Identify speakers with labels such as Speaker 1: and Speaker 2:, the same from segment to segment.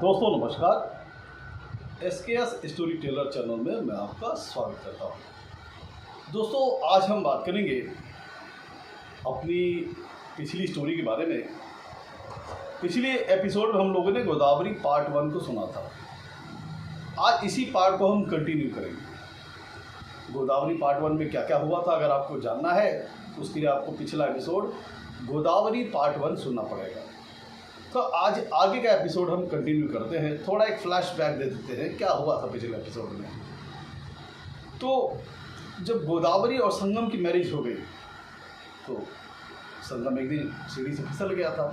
Speaker 1: दोस्तों नमस्कार। SKS story teller channel में मैं आपका स्वागत करता हूँ। दोस्तों आज हम बात करेंगे अपनी पिछली स्टोरी के बारे में। पिछले एपिसोड में हम लोगों ने गोदावरी पार्ट 1 को सुना था। आज इसी पार्ट को हम कंटिन्यू करेंगे। गोदावरी पार्ट 1 में क्या क्या हुआ था अगर आपको जानना है तो उसके लिए आपको पिछला एपिसोड गोदावरी पार्ट 1 सुनना पड़ेगा। तो आज आगे का एपिसोड हम कंटिन्यू करते हैं। थोड़ा एक फ्लैशबैक दे देते हैं क्या हुआ था पिछले एपिसोड में। तो जब गोदावरी और संगम की मैरिज हो गई तो संगम एक दिन सीढ़ी से फिसल गया था।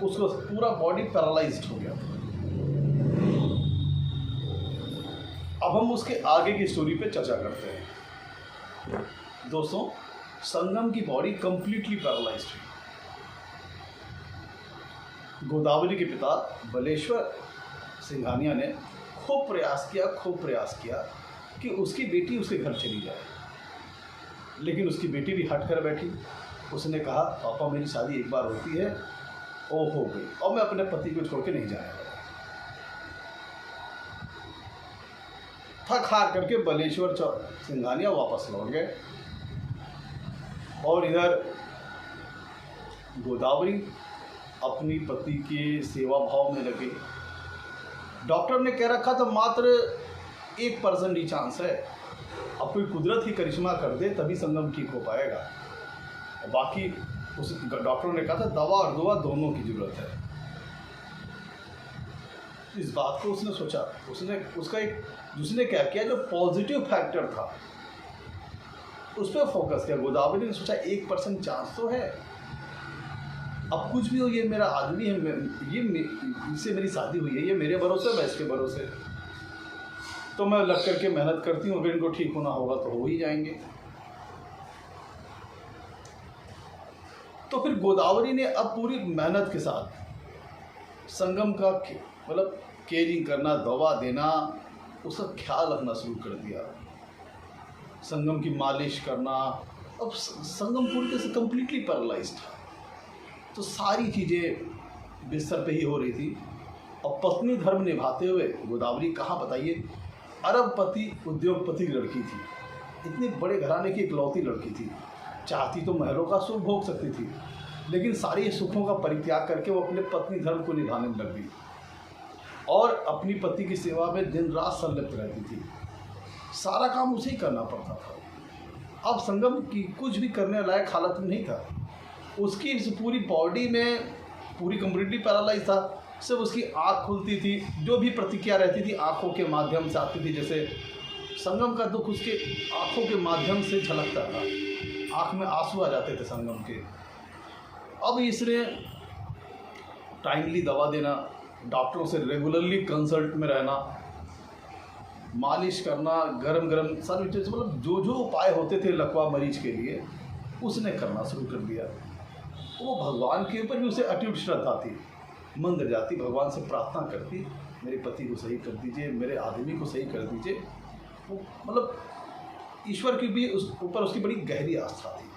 Speaker 1: उसको पूरा बॉडी पैरालाइज्ड हो गया था। अब हम उसके आगे की स्टोरी पे चर्चा करते हैं। दोस्तों संगम की बॉडी कंप्लीटली पैरालाइज्ड हुई। गोदावरी के पिता बलेश्वर सिंघानिया ने खूब प्रयास किया कि उसकी बेटी उसके घर चली जाए, लेकिन उसकी बेटी भी हट कर बैठी। उसने कहा पापा मेरी शादी एक बार होती है और हो गई और मैं अपने पति को छोड़ के नहीं जाने वाला। थक हार करके बलेश्वर सिंघानिया वापस लौट गए और इधर गोदावरी अपनी पति के सेवा भाव में लगे। डॉक्टर ने कह रखा था मात्र 1% ही चांस है, अब कोई कुदरत ही करिश्मा कर दे तभी संगम ठीक हो पाएगा। बाकी उस डॉक्टर ने कहा था दवा और दुआ दोनों की जरूरत है। इस बात को उसने सोचा, उसने क्या किया, जो पॉजिटिव फैक्टर था उस पर फोकस किया। गोदावरी ने सोचा 1% चांस तो है, अब कुछ भी हो ये मेरा आदमी है, इससे मेरी शादी हुई है, ये मेरे भरोसे मैं इसके भरोसे, तो मैं लग करके मेहनत करती हूँ, अगर इनको ठीक होना होगा तो हो ही जाएंगे। तो फिर गोदावरी ने अब पूरी मेहनत के साथ संगम का मतलब केयरिंग करना, दवा देना, उसका ख्याल रखना शुरू कर दिया। संगम की मालिश करना। अब संगम पूरी तरह से कंप्लीटली पैरालाइज्ड था, तो सारी चीज़ें बिस्तर पे ही हो रही थी। और पत्नी धर्म निभाते हुए गोदावरी कहाँ बताइए, अरबपति उद्योगपति लड़की थी, इतने बड़े घराने की इकलौती लड़की थी। चाहती तो महलों का सुख भोग सकती थी, लेकिन सारी सुखों का परित्याग करके वो अपने पत्नी धर्म को निभाने में लग गई और अपनी पति की सेवा में दिन रात संलिप्त रहती थी। सारा काम उसे ही करना पड़ता था। अब संगम की कुछ भी करने लायक हालत में नहीं था। उसकी इस पूरी बॉडी में पूरी कम्प्लीटली पैरालाइज था। सिर्फ उसकी आँख खुलती थी, जो भी प्रतिक्रिया रहती थी आँखों के माध्यम से आती थी। जैसे संगम का दुख उसके आँखों के माध्यम से झलकता था, आँख में आंसू आ जाते थे संगम के। अब इसने टाइमली दवा देना, डॉक्टरों से रेगुलरली कंसल्ट में रहना, मालिश करना, गरम गरम सारी चीज़, मतलब जो जो उपाय होते थे लकवा मरीज के लिए उसने करना शुरू कर दिया। वो भगवान के ऊपर भी उसे अटूट श्रद्धा थी। मंदिर जाती, भगवान से प्रार्थना करती, मेरे पति को सही कर दीजिए, मेरे आदमी को सही कर दीजिए। वो मतलब ईश्वर की भी उस ऊपर उसकी बड़ी गहरी आस्था थी।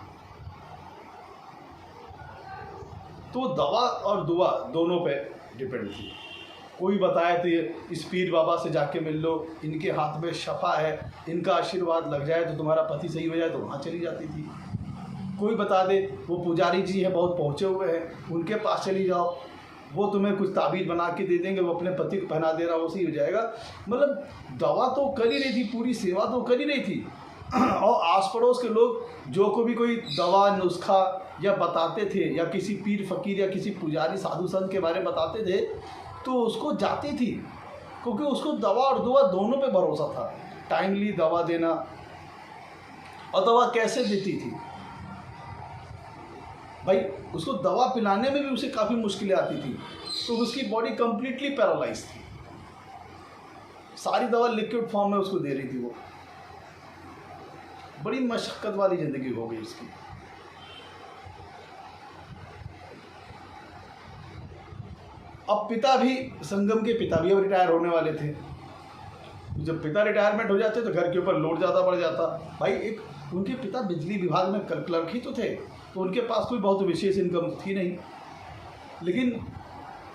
Speaker 1: तो दवा और दुआ दोनों पे डिपेंड थी। कोई बताए तो ये इस पीर बाबा से जाके मिल लो, इनके हाथ में शफा है, इनका आशीर्वाद लग जाए तो तुम्हारा पति सही हो जाए, तो वहाँ चली जाती थी। कोई बता दे वो पुजारी जी हैं बहुत पहुँचे हुए हैं, उनके पास चली जाओ, वो तुम्हें कुछ ताबीज़ बना के दे देंगे, वो अपने पति को पहना दे रहा वो सही हो जाएगा। मतलब दवा तो कर ही रही थी, पूरी सेवा तो कर ही रही थी। और आस पड़ोस के लोग जो को भी कोई दवा नुस्खा या बताते थे, या किसी पीर फकीर या किसी पुजारी साधु संत के बारे में बताते थे, तो उसको जाती थी, क्योंकि उसको दवा और दुआ दोनों पे भरोसा था। टाइमली दवा देना, और दवा कैसे देती थी भाई, उसको दवा पिलाने में भी उसे काफ़ी मुश्किलें आती थी, तो उसकी बॉडी कंप्लीटली पैरालाइज थी। सारी दवा लिक्विड फॉर्म में उसको दे रही थी। वो बड़ी मशक्क़त वाली ज़िंदगी हो गई उसकी। अब पिता भी, संगम के पिता भी अब रिटायर होने वाले थे। जब पिता रिटायरमेंट हो जाते तो घर के ऊपर लोड ज़्यादा बढ़ जाता। भाई एक उनके पिता बिजली विभाग में क्लर्क ही तो थे, तो उनके पास कोई बहुत विशेष इनकम थी नहीं, लेकिन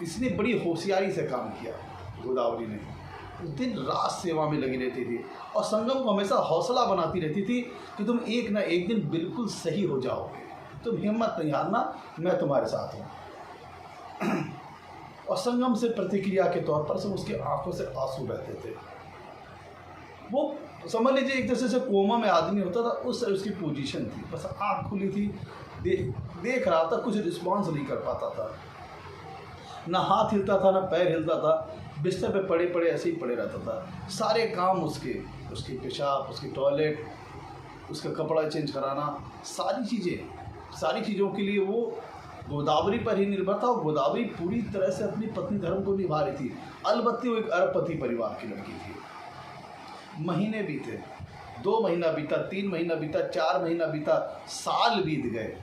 Speaker 1: इसने बड़ी होशियारी से काम किया। गोदावरी ने दिन रात सेवा में लगी रहती थी और संगम को हमेशा हौसला बनाती रहती थी कि तुम एक ना एक दिन बिल्कुल सही हो जाओगे, तुम हिम्मत नहीं हारना, मैं तुम्हारे साथ हूँ। और संगम से प्रतिक्रिया के तौर पर सब उसकी आंखों से आंसू बहते थे। वो समझ लीजिए एक तरह से कोमा में आदमी होता था, उस तरह उसकी पोजीशन थी, बस आँख खुली थी, देख रहा था, कुछ रिस्पॉन्स नहीं कर पाता था, ना हाथ हिलता था ना पैर हिलता था, बिस्तर पे पड़े पड़े ऐसे ही पड़े रहता था। सारे काम उसके पेशाब, उसकी टॉयलेट, उसका कपड़ा चेंज कराना, सारी चीज़ों के लिए वो गोदावरी पर ही निर्भर था। और गोदावरी पूरी तरह से अपनी पत्नी धर्म को निभा रही थी। अलबत्ते वो एक अरबपति परिवार की लड़की थी। महीने बीते, 2 महीना बीता, 3 महीना बीता, 4 महीना बीता, साल बीत गए,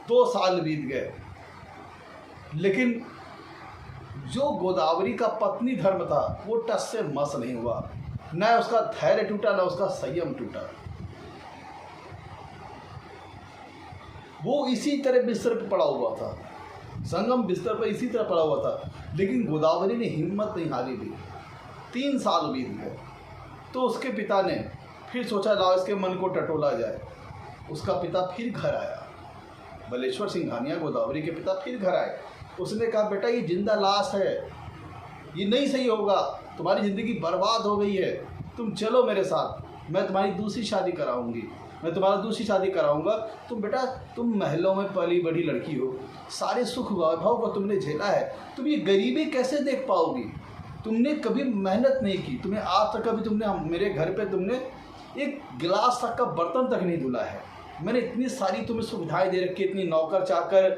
Speaker 1: 2 साल बीत गए, लेकिन जो गोदावरी का पत्नी धर्म था वो टस से मस नहीं हुआ। न उसका धैर्य टूटा, न उसका संयम टूटा। वो इसी तरह बिस्तर पर पड़ा हुआ था, संगम बिस्तर पर इसी तरह पड़ा हुआ था, लेकिन गोदावरी ने हिम्मत नहीं हारी दी। 3 साल बीत गए तो उसके पिता ने फिर सोचा लाओ इसके मन को टटोला जाए। उसका पिता फिर घर आया, बलेश्वर सिंघानिया गोदावरी के पिता फिर घर आए। उसने कहा बेटा ये जिंदा लाश है, ये नहीं सही होगा, तुम्हारी ज़िंदगी बर्बाद हो गई है, तुम चलो मेरे साथ, मैं तुम्हारी दूसरी शादी कराऊंगी, मैं तुम्हारा दूसरी शादी कराऊंगा। तुम बेटा, तुम महलों में पली बड़ी लड़की हो, सारे सुख वैभव को तुमने झेला है, तुम ये गरीबी कैसे देख पाओगी? तुमने कभी मेहनत नहीं की, तुम्हें आज तक कभी तुमने मेरे घर पे तुमने एक गिलास तक का बर्तन तक नहीं धुला है। मैंने इतनी सारी तुम्हें सुविधाएं दे रखी, इतनी नौकर चाकर,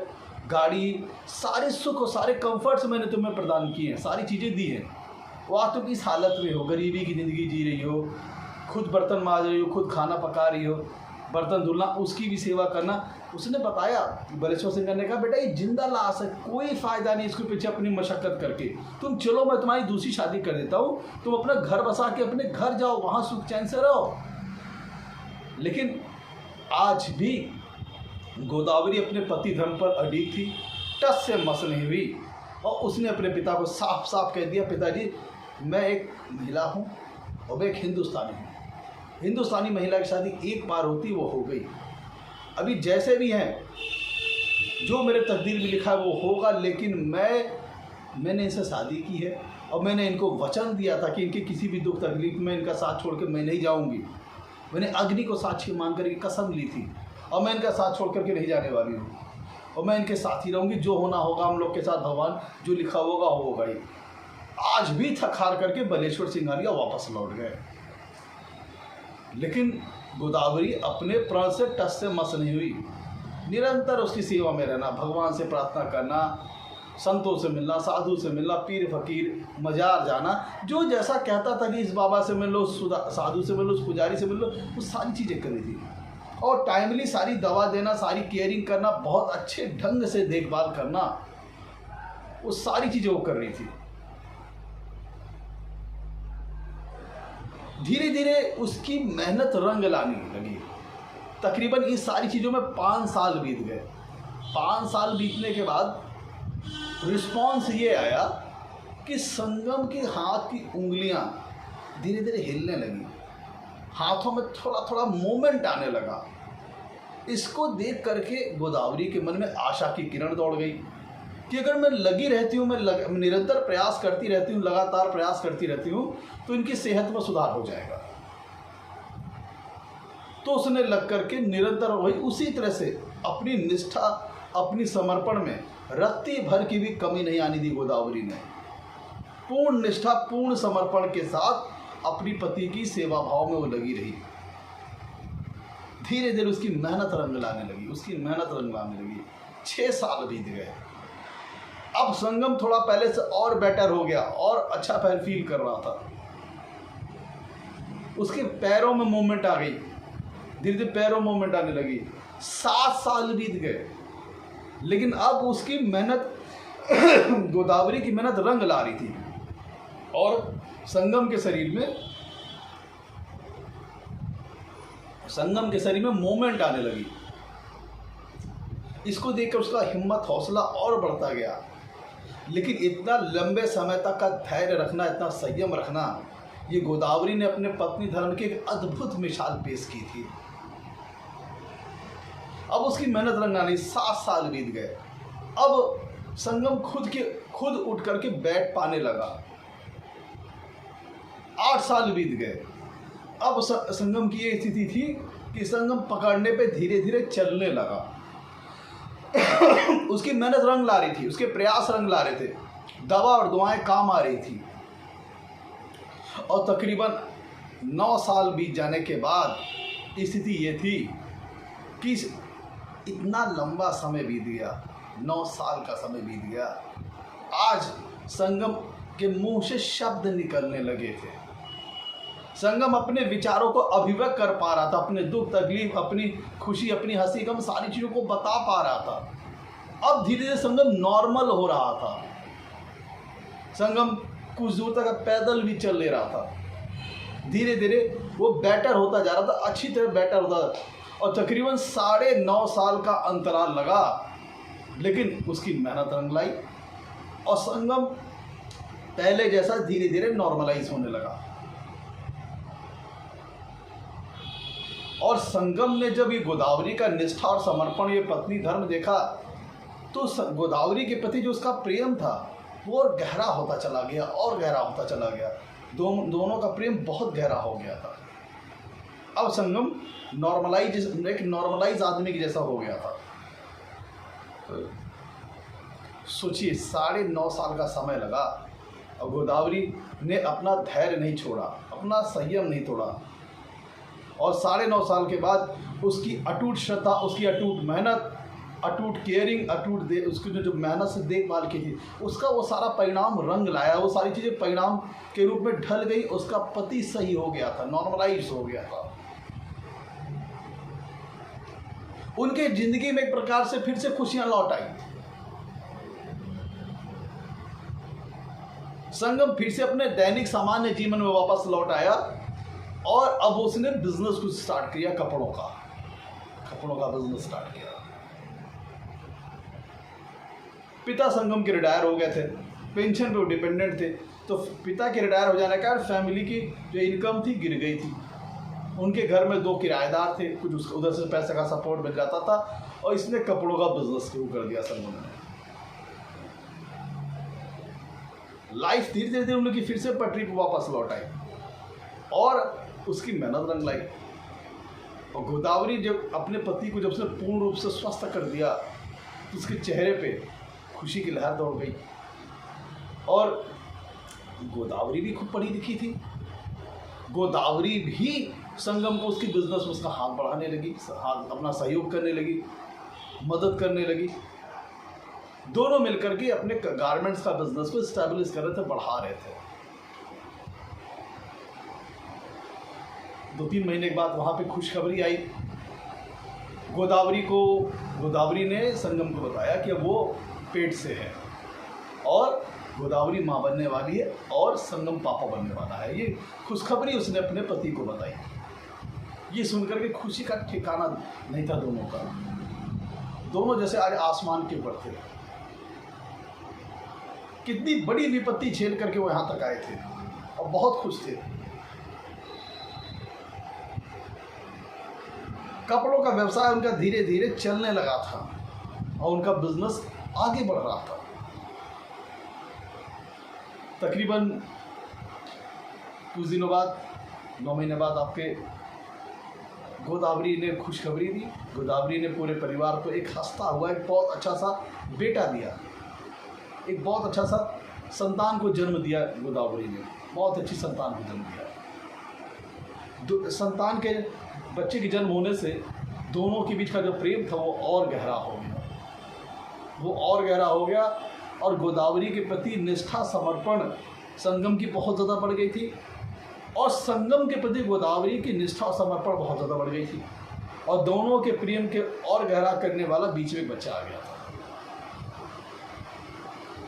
Speaker 1: गाड़ी, सारे सुख और सारे कंफर्ट्स मैंने तुम्हें प्रदान किए हैं, सारी चीज़ें दी हैं। वो आज तुम इस हालत में हो, गरीबी की ज़िंदगी जी रही हो, खुद बर्तन मांज रही हो, खुद खाना पका रही हो, बर्तन धुलना, उसकी भी सेवा करना। उसने बताया, बलेश्वर सिंह ने कहा बेटा ये जिंदा लाश है, कोई फ़ायदा नहीं इसके पीछे अपनी मशक्क़त करके, तुम चलो मैं तुम्हारी दूसरी शादी कर देता हूँ, तुम अपना घर बसा के अपने घर जाओ, वहाँ सुख चैन से रहो। लेकिन आज भी गोदावरी अपने पति धर्म पर अड़िग थी, टस से मस नहीं हुई। और उसने अपने पिता को साफ साफ कह दिया, पिताजी मैं एक महिला हूँ और मैं एक हिंदुस्तानी हूँ, हिंदुस्तानी महिला की शादी एक बार होती वो हो गई, अभी जैसे भी हैं जो मेरे तकदीर में लिखा है वो होगा। लेकिन मैंने इनसे शादी की है और मैंने इनको वचन दिया था कि इनके किसी भी दुख तकलीफ में इनका साथ छोड़ कर मैं नहीं जाऊंगी। मैंने अग्नि को साक्षी मान कर कसम ली थी और मैं इनका साथ छोड़ करके नहीं जाने वाली हूँ और मैं इनके साथ ही रहूँगी। जो होना होगा हम लोग के साथ, भगवान जो लिखा होगा होगा ही। आज भी थक हार करके बलेश्वर सिंघानिया वापस लौट गए, लेकिन गोदावरी अपने प्राण से टस से मस नहीं हुई। निरंतर उसकी सेवा में रहना, भगवान से प्रार्थना करना, संतों से मिलना, साधु से मिलना, पीर फकीर मजार जाना, जो जैसा कहता था कि इस बाबा से मिल लो, साधु से मिल लो, उस पुजारी से मिल लो, वो सारी चीज़ें कर रही थी। और टाइमली सारी दवा देना, सारी केयरिंग करना, बहुत अच्छे ढंग से देखभाल करना, वो सारी चीज़ें वो कर रही थी। धीरे धीरे उसकी मेहनत रंग लाने लगी। तकरीबन इस सारी चीज़ों में 5 साल बीत गए। 5 साल बीतने के बाद रिस्पॉन्स ये आया कि संगम के हाथ की उंगलियां धीरे धीरे हिलने लगी, हाथों में थोड़ा थोड़ा मूवमेंट आने लगा। इसको देख करके गोदावरी के मन में आशा की किरण दौड़ गई कि अगर मैं लगी रहती हूँ, मैं निरंतर प्रयास करती रहती हूँ, लगातार प्रयास करती रहती हूँ, तो इनकी सेहत में सुधार हो जाएगा। तो उसने लग करके निरंतर वही उसी तरह से अपनी निष्ठा, अपनी समर्पण में रत्ती भर की भी कमी नहीं आने दी गोदावरी ने। पूर्ण निष्ठा, पूर्ण समर्पण के साथ अपनी पति की सेवा भाव में वो लगी रही। धीरे धीरे उसकी मेहनत रंग लाने लगी, 6 साल बीत गए। अब संगम थोड़ा पहले से और बेटर हो गया और अच्छा फील कर रहा था। उसके पैरों में मूवमेंट आ गई, धीरे धीरे पैरों में मूवमेंट आने लगी। 7 साल बीत गए, लेकिन अब उसकी मेहनत गोदावरी की मेहनत रंग ला रही थी और संगम के शरीर में मूवमेंट आने लगी। इसको देखकर उसका हिम्मत, हौसला और बढ़ता गया। लेकिन इतना लंबे समय तक का धैर्य रखना, इतना संयम रखना, ये गोदावरी ने अपने पत्नी धर्म की एक अद्भुत मिसाल पेश की थी। अब उसकी मेहनत रंगा नहीं, 7 साल बीत गए। अब संगम खुद उठ करके बैठ पाने लगा। 8 साल बीत गए। अब संगम की ये स्थिति थी कि संगम पकड़ने पे धीरे धीरे चलने लगा। उसकी मेहनत रंग ला रही थी, उसके प्रयास रंग ला रहे थे, दवा और दुआएं काम आ रही थी। और तकरीबन 9 साल बीत जाने के बाद स्थिति ये थी कि इतना लंबा समय बीत गया, 9 साल का समय बीत गया। आज संगम के मुंह से शब्द निकलने लगे थे। संगम अपने विचारों को अभिव्यक्त कर पा रहा था, अपने दुख तकलीफ, अपनी खुशी, अपनी हंसी गम, सारी चीज़ों को बता पा रहा था। अब धीरे धीरे संगम नॉर्मल हो रहा था। संगम कुछ दूर तक पैदल भी चल ले रहा था। धीरे धीरे वो बेटर होता जा रहा था, अच्छी तरह बेटर होता था। और तकरीबन 9.5 साल का अंतराल लगा, लेकिन उसकी मेहनत रंग लाई और संगम पहले जैसा धीरे धीरे नॉर्मलाइज होने लगा। और संगम ने जब ये गोदावरी का निष्ठा और समर्पण, ये पत्नी धर्म देखा, तो गोदावरी के प्रति जो उसका प्रेम था वो और गहरा होता चला गया, और गहरा होता चला गया। दोनों का प्रेम बहुत गहरा हो गया था। अब संगम एक नॉर्मलाइज आदमी के जैसा हो गया था। सोचिए, 9.5 साल का समय लगा और गोदावरी ने अपना धैर्य नहीं छोड़ा, अपना संयम नहीं तोड़ा। और 9.5 साल के बाद उसकी अटूट श्रद्धा, उसकी अटूट मेहनत, अटूट केयरिंग, उसकी जो मेहनत से देखभाल की थी, उसका वो सारा परिणाम रंग लाया। वो सारी चीज़ें परिणाम के रूप में ढल गई। उसका पति सही हो गया था, नॉर्मलाइज हो गया था। उनके जिंदगी में एक प्रकार से फिर से खुशियां लौट आई। संगम फिर से अपने दैनिक सामान्य जीवन में वापस लौट आया और अब उसने बिजनेस कुछ स्टार्ट किया, कपड़ों का बिजनेस स्टार्ट किया। पिता संगम के रिटायर हो गए थे, पेंशन पे डिपेंडेंट थे, तो पिता के रिटायर हो जाने के बाद फैमिली की जो इनकम थी गिर गई थी। उनके घर में 2 किराएदार थे, कुछ उधर से पैसे का सपोर्ट मिल जाता था और इसने कपड़ों का बिजनेस शुरू कर दिया संगम ने। लाइफ धीरे धीरे उन लोग की फिर से पटरी पर वापस लौट आई और उसकी मेहनत रंग लाई। और गोदावरी जब अपने पति को जब उसने पूर्ण रूप से स्वस्थ कर दिया तो उसके चेहरे पे खुशी की लहर दौड़ गई। और गोदावरी भी खूब पढ़ी लिखी थी। गोदावरी भी संगम को उसकी बिजनेस में उसका हाथ बढ़ाने लगी, अपना सहयोग करने लगी, मदद करने लगी। दोनों मिलकर के अपने गारमेंट्स का बिजनेस को स्टैब्लिश कर रहे थे, बढ़ा रहे थे। 2-3 महीने के बाद वहाँ पे खुशखबरी आई। गोदावरी ने संगम को बताया कि वो पेट से है और गोदावरी माँ बनने वाली है और संगम पापा बनने वाला है। ये खुशखबरी उसने अपने पति को बताई। ये सुनकर के खुशी का ठिकाना नहीं था दोनों का। दोनों जैसे आज आसमान के ऊपर थे। कितनी बड़ी विपत्ति झेल करके वो यहाँ तक आए थे और बहुत खुश थे। कपड़ों का व्यवसाय उनका धीरे धीरे चलने लगा था और उनका बिजनेस आगे बढ़ रहा था। तकरीबन कुछ दिनों बाद, 9 महीने बाद आपके गोदावरी ने खुशखबरी दी। गोदावरी ने पूरे परिवार को एक हंसता हुआ एक बहुत अच्छा सा बेटा दिया, एक बहुत अच्छा सा संतान को जन्म दिया। गोदावरी ने बहुत अच्छी संतान को जन्म दिया। संतान के बच्चे के जन्म होने से दोनों के बीच का जो प्रेम था वो और गहरा हो गया। और गोदावरी के प्रति निष्ठा, समर्पण संगम की बहुत ज़्यादा बढ़ गई थी और संगम के प्रति गोदावरी की निष्ठा और समर्पण बहुत ज़्यादा बढ़ गई थी। और दोनों के प्रेम के और गहरा करने वाला बीच में एक बच्चा आ गया था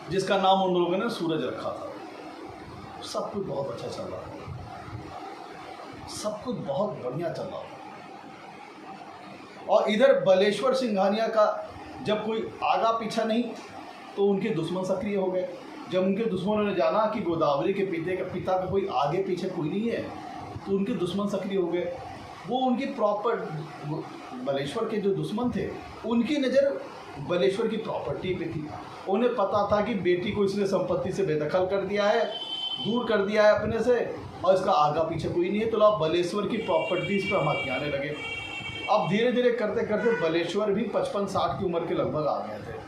Speaker 1: जिसका नाम उन लोगों ने सूरज रखा था। सब कुछ बहुत अच्छा चल रहा था, सब कुछ बहुत बढ़िया चल रहा था। और इधर बलेश्वर सिंघानिया का जब कोई आगा पीछा नहीं, तो उनके दुश्मन सक्रिय हो गए। जब उनके दुश्मनों ने जाना कि गोदावरी के पिता का कोई आगे पीछे कोई नहीं है, तो उनके दुश्मन सक्रिय हो गए। वो उनकी प्रॉपर बलेश्वर के जो दुश्मन थे, उनकी नज़र बलेश्वर की प्रॉपर्टी पे थी। उन्हें पता था कि बेटी को इसने संपत्ति से बेदखल कर दिया है, दूर कर दिया है अपने से, और इसका आगा पीछे कोई नहीं है, तो अब बलेश्वर की प्रॉपर्टीज़ पर हम हथियाने लगे। अब धीरे धीरे करते करते बलेश्वर भी 55-60 की उम्र के लगभग आ गए थे।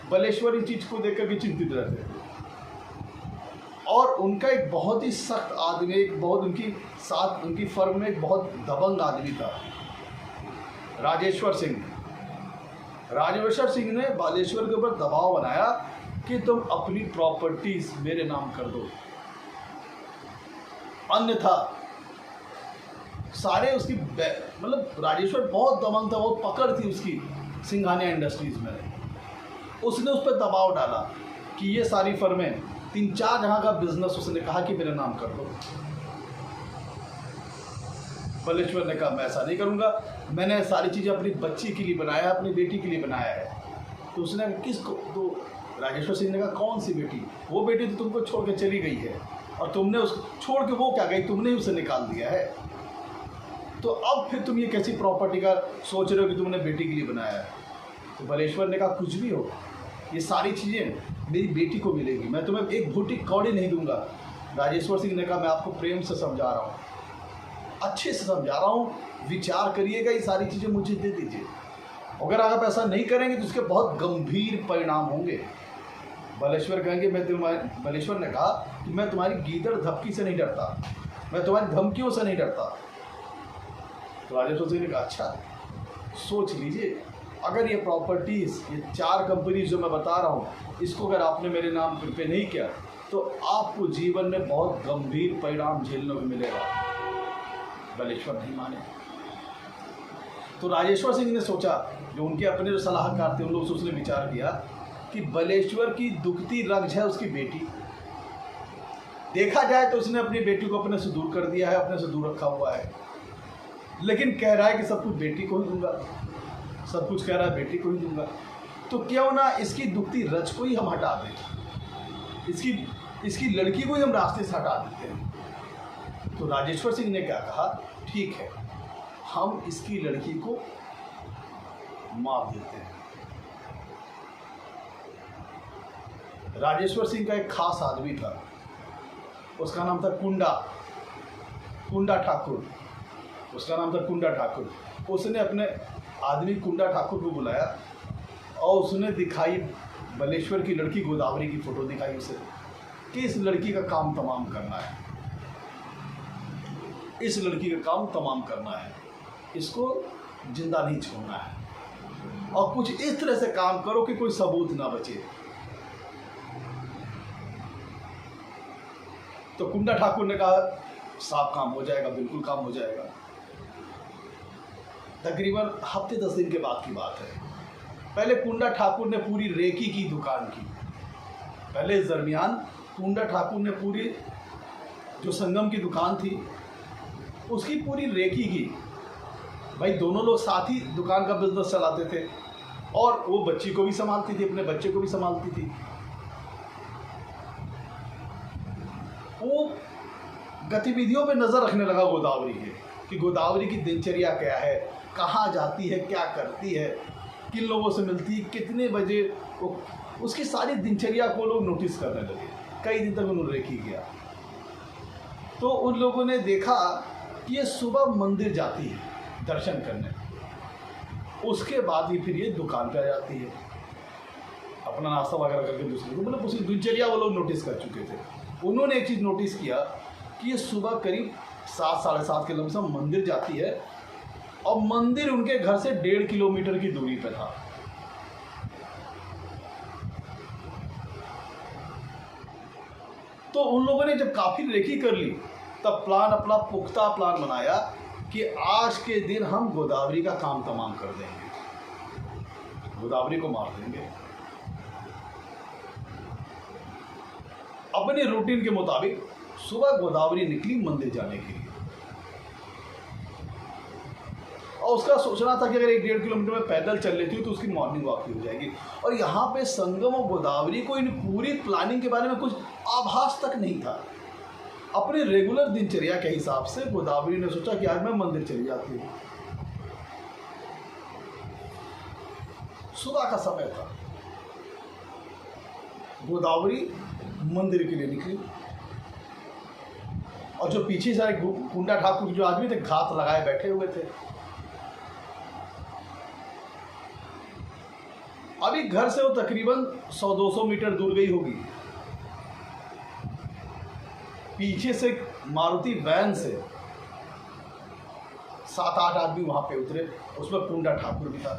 Speaker 1: बलेश्वर इस चीज़ को देख कर के चिंतित रहते थे, और उनका एक बहुत ही सख्त आदमी, एक बहुत उनकी फर्म में एक बहुत दबंग आदमी था, राजेश्वर सिंह। राजेश्वर सिंह ने बालेश्वर के ऊपर दबाव बनाया कि तुम अपनी प्रॉपर्टीज मेरे नाम कर दो, अन्यथा सारे उसकी मतलब राजेश्वर बहुत दबंग था, बहुत पकड़ थी उसकी सिंघानिया इंडस्ट्रीज में। उसने उस पर दबाव डाला कि ये सारी फर्में 3-4 जहाँ का बिजनेस उसने कहा कि मेरे नाम कर दो। बलेश्वर ने कहा मैं ऐसा नहीं करूँगा, मैंने सारी चीज़ें अपनी बच्ची के लिए बनाया है, अपनी बेटी के लिए बनाया है। तो उसने किसको, तो राजेश्वर सिंह ने कहा कौन सी बेटी? वो बेटी तो तुमको छोड़ के चली गई है, और तुमने उसको छोड़ के वो क्या गई, तुमने ही उसे निकाल दिया है। तो अब फिर तुम ये कैसी प्रॉपर्टी का सोच रहे हो कि तुमने बेटी के लिए बनाया है? तो बलेश्वर ने कहा कुछ भी हो, ये सारी चीज़ें मेरी बेटी को मिलेगी, मैं तुम्हें एक भूटी कौड़ी नहीं दूंगा। राजेश्वर सिंह ने कहा मैं आपको प्रेम से समझा रहा हूँ, अच्छे से समझा रहा हूँ, विचार करिएगा, ये सारी चीज़ें मुझे दे दीजिए। अगर आप ऐसा नहीं करेंगे तो इसके बहुत गंभीर परिणाम होंगे। बलेश्वर ने कहा कि मैं तुम्हारी गीदड़ धमकी से नहीं डरता, मैं तुम्हारी धमकियों से नहीं डरता। तो राजेश्वर सिंह ने कहा अच्छा सोच लीजिए, अगर ये प्रॉपर्टीज़, ये 4 कंपनीज जो मैं बता रहा हूँ, इसको अगर आपने मेरे नाम पे नहीं किया तो आपको जीवन में बहुत गंभीर परिणाम झेलने को मिलेगा। बलेश्वर नहीं माने। तो राजेश्वर सिंह ने सोचा, जो उनके अपने जो सलाहकार थे उन लोगों से उसने विचार किया कि बलेश्वर की दुखती रंज है उसकी बेटी। देखा जाए तो उसने अपनी बेटी को अपने से दूर कर दिया है, अपने से दूर रखा हुआ है, लेकिन कह रहा है कि सब कुछ बेटी को ही दूंगा, सब कुछ कह रहा है बेटी को ही दूंगा। तो क्यों ना इसकी दुखती रज को ही हम हटा दें, इसकी लड़की को ही हम रास्ते से हटा देते हैं। तो राजेश्वर सिंह ने क्या कहा, ठीक है हम इसकी लड़की को मार देते हैं। राजेश्वर सिंह का एक खास आदमी था, उसका नाम था कुंडा ठाकुर। उसका नाम था कुंडा ठाकुर। उसने अपने आदमी कुंडा ठाकुर को बुलाया और उसने दिखाई बलेश्वर की लड़की गोदावरी की फ़ोटो दिखाई उसे कि इस लड़की का काम तमाम करना है, इस लड़की का काम तमाम करना है, इसको जिंदा नहीं छोड़ना है, और कुछ इस तरह से काम करो कि कोई सबूत ना बचे। तो कुंडा ठाकुर ने कहा साफ काम हो जाएगा, बिल्कुल काम हो जाएगा। तकरीबन हफ्ते 10 दिन के बाद की बात है। पहले कुंडा ठाकुर ने पूरी रेकी की दुकान की। पहले इस दरमियान कुंडा ठाकुर ने पूरी जो संगम की दुकान थी उसकी पूरी रेकी की। भाई दोनों लोग साथ ही दुकान का बिजनेस चलाते थे, और वो बच्ची को भी संभालती थी, अपने बच्चे को भी संभालती थी। वो गतिविधियों पे नज़र रखने लगा गोदावरी के, कि गोदावरी की दिनचर्या क्या है, कहाँ जाती है, क्या करती है, किन लोगों से मिलती है, कितने बजे, उसकी सारी दिनचर्या को लोग नोटिस करने लगे। कई दिन तक उन्होंने रेखी किया। तो उन लोगों ने देखा कि ये सुबह मंदिर जाती है दर्शन करने, उसके बाद ही फिर ये दुकान पे आ जाती है, अपना नाश्ता वगैरह करके दूसरे को, मतलब उसकी दिनचर्या वो लोग नोटिस कर चुके थे। उन्होंने एक चीज़ नोटिस किया कि ये सुबह करीब 7-7:30 के लमसम मंदिर जाती है, और मंदिर उनके घर से 1.5 किलोमीटर की दूरी पर था। तो उन लोगों ने जब काफ़ी रेकी कर ली, तब अपना पुख्ता प्लान बनाया कि आज के दिन हम गोदावरी का काम तमाम कर देंगे, गोदावरी को मार देंगे। अपने रूटीन के मुताबिक सुबह गोदावरी निकली मंदिर जाने के लिए, और उसका सोचना था कि अगर 1-1.5 किलोमीटर में पैदल चल लेती हूँ तो उसकी मॉर्निंग वॉक भी हो जाएगी। और यहाँ पे संगम और गोदावरी को इन पूरी प्लानिंग के बारे में कुछ आभास तक नहीं था। अपने रेगुलर दिनचर्या के हिसाब से गोदावरी ने सोचा कि आज मैं मंदिर चली जाती हूँ। सुबह का समय था, गोदावरी मंदिर के लिए निकली और जो पीछे से कुंडा ठाकुर जो आदमी थे घात लगाए बैठे हुए थे। अभी घर से वो तकरीबन 100-200 मीटर दूर गई होगी। पीछे से मारुति वैन से 7-8 आदमी वहां पे उतरे, उसमें कुंडा ठाकुर भी था।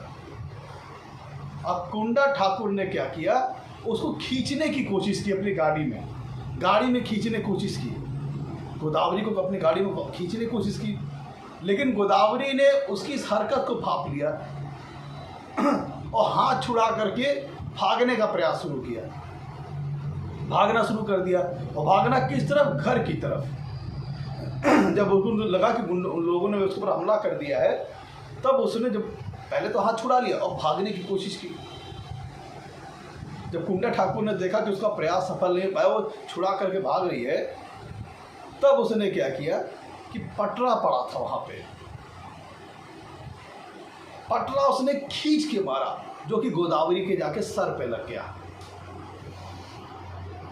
Speaker 1: अब कुंडा ठाकुर ने क्या किया, उसको खींचने की कोशिश की, अपनी गाड़ी में खींचने की कोशिश की, गोदावरी को अपनी गाड़ी में खींचने की कोशिश की। लेकिन गोदावरी ने उसकी इस हरकत को भांप लिया और हाथ छुड़ा करके भागने का प्रयास शुरू किया, भागना शुरू कर दिया। और भागना किस तरफ? घर की तरफ। जब उसको लगा कि उन लोगों ने उसके ऊपर हमला कर दिया है, तब उसने जब पहले तो हाथ छुड़ा लिया और भागने की कोशिश की। जब कुंडा ठाकुर ने देखा कि उसका प्रयास सफल नहीं पाया, वो छुड़ा करके भाग रही है, तब उसने क्या किया कि पटरा पड़ा था वहां पे, पटरा उसने खींच के मारा, जो कि गोदावरी के जाके सर पे लग गया।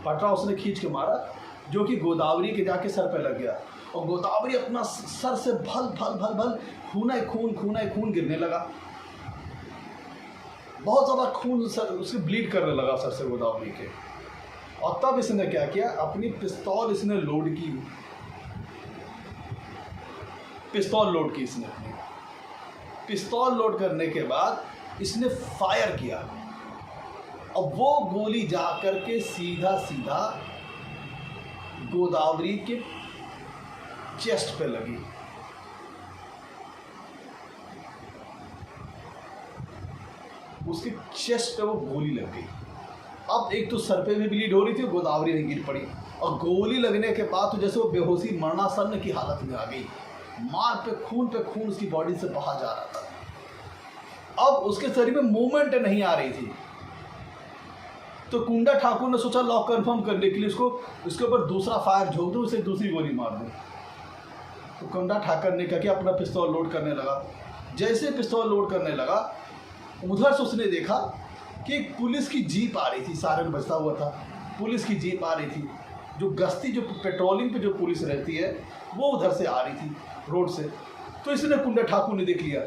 Speaker 1: पटरा उसने खींच के मारा जो कि गोदावरी के जाके सर पे लग गया और गोदावरी अपना सर से भल भल भल भल खून गिरने लगा। बहुत ज़्यादा खून सर उसके ब्लीड करने लगा सर से गोदावरी के। और तब इसने क्या किया, अपनी पिस्तौल इसने लोड की, पिस्तौल लोड की इसने अपनी पिस्तौल लोड करने के बाद इसने फायर किया और वो गोली जा करके सीधा सीधा गोदावरी के चेस्ट पे लगी। उसके चेस्ट पे वो गोली लग गई। अब एक तो सर पे भी ब्लीड हो रही थी, गोदावरी में गिर पड़ी और गोली लगने के बाद तो जैसे वो बेहोशी मरणासन्न की हालत में आ गई। मार पे खून उसकी बॉडी से बहा जा रहा था। अब उसके शरीर में मूवमेंट नहीं आ रही थी, तो कुंडा ठाकुर ने सोचा लॉक कंफर्म करने के लिए उसके ऊपर दूसरा फायर झोंक दूं, उसे दूसरी गोली मार दूं। तो कुंडा ठाकुर ने क्या किया, अपना पिस्तौल लोड करने लगा। जैसे पिस्तौल लोड करने लगा, उधर से उसने देखा कि एक पुलिस की जीप आ रही थी, सायरन बजता हुआ था। पुलिस की जीप आ रही थी, जो गश्ती जो पेट्रोलिंग पे जो पुलिस रहती है वो उधर से आ रही थी रोड से। तो इसने कुंडा ठाकुर ने देख लिया।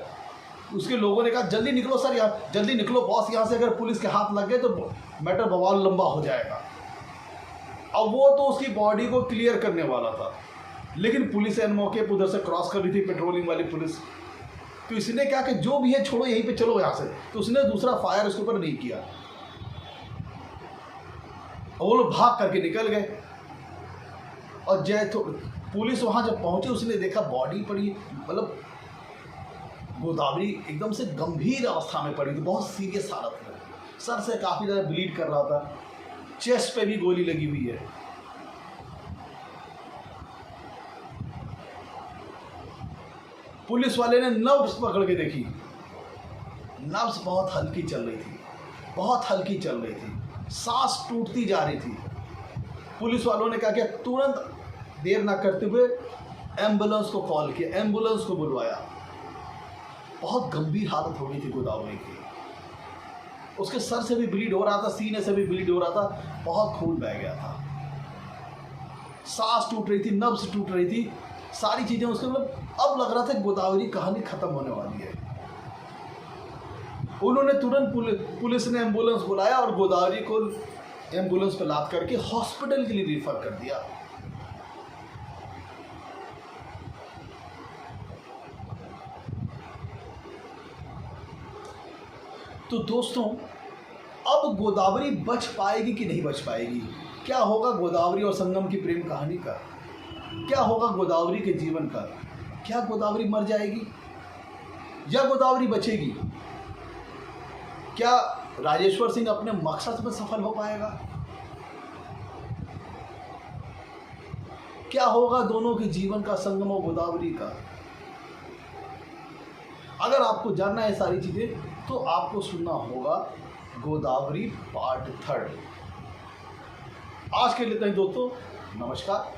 Speaker 1: उसके लोगों ने कहा जल्दी निकलो सर, यहाँ जल्दी निकलो बॉस, यहाँ से अगर पुलिस के हाथ लग गए तो मैटर बवाल लंबा हो जाएगा। अब वो तो उसकी बॉडी को क्लियर करने वाला था, लेकिन पुलिस एन मौके पर उधर से क्रॉस कर रही थी, पेट्रोलिंग वाली पुलिस। तो इसने क्या कि जो भी है छोड़ो, यहीं पे चलो यहाँ से। तो उसने दूसरा फायर उसके ऊपर नहीं किया और वो लोग भाग करके निकल गए। और पुलिस वहां जब पहुंची, उसने देखा बॉडी पड़ी, मतलब गोदावरी एकदम से गंभीर अवस्था में पड़ी थी, बहुत सीरियस हालत में, सर से काफी ज्यादा ब्लीड कर रहा था, चेस्ट पे भी गोली लगी हुई है। पुलिस वाले ने नब्ज पकड़ के देखी, नब्ज बहुत हल्की चल रही थी, बहुत हल्की चल रही थी, सांस टूटती जा रही थी। पुलिस वालों ने क्या किया, तुरंत देर ना करते हुए एम्बुलेंस को कॉल किया, एम्बुलेंस को बुलवाया। बहुत गंभीर हालत हो गई थी गोदावरी की, उसके सर से भी ब्लीड हो रहा था, सीने से भी ब्लीड हो रहा था, बहुत खून बह गया था, सांस टूट रही थी, नब्ज टूट रही थी, सारी चीजें उसके मतलब अब लग रहा था गोदावरी कहानी खत्म होने वाली है। उन्होंने तुरंत पुलिस ने एम्बुलेंस बुलाया और गोदावरी को एम्बुलेंस पे लाद करके हॉस्पिटल के लिए रेफर कर दिया। तो दोस्तों, अब गोदावरी बच पाएगी कि नहीं बच पाएगी? क्या होगा गोदावरी और संगम की प्रेम कहानी का? क्या होगा गोदावरी के जीवन का? क्या गोदावरी मर जाएगी या गोदावरी बचेगी? क्या राजेश्वर सिंह अपने मकसद में सफल हो पाएगा? क्या होगा दोनों के जीवन का, संगम और गोदावरी का? अगर आपको जानना है सारी चीज़ें तो आपको सुनना होगा गोदावरी पार्ट 3। आज के लिए इतना ही दोस्तों, नमस्कार,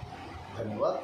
Speaker 1: धन्यवाद।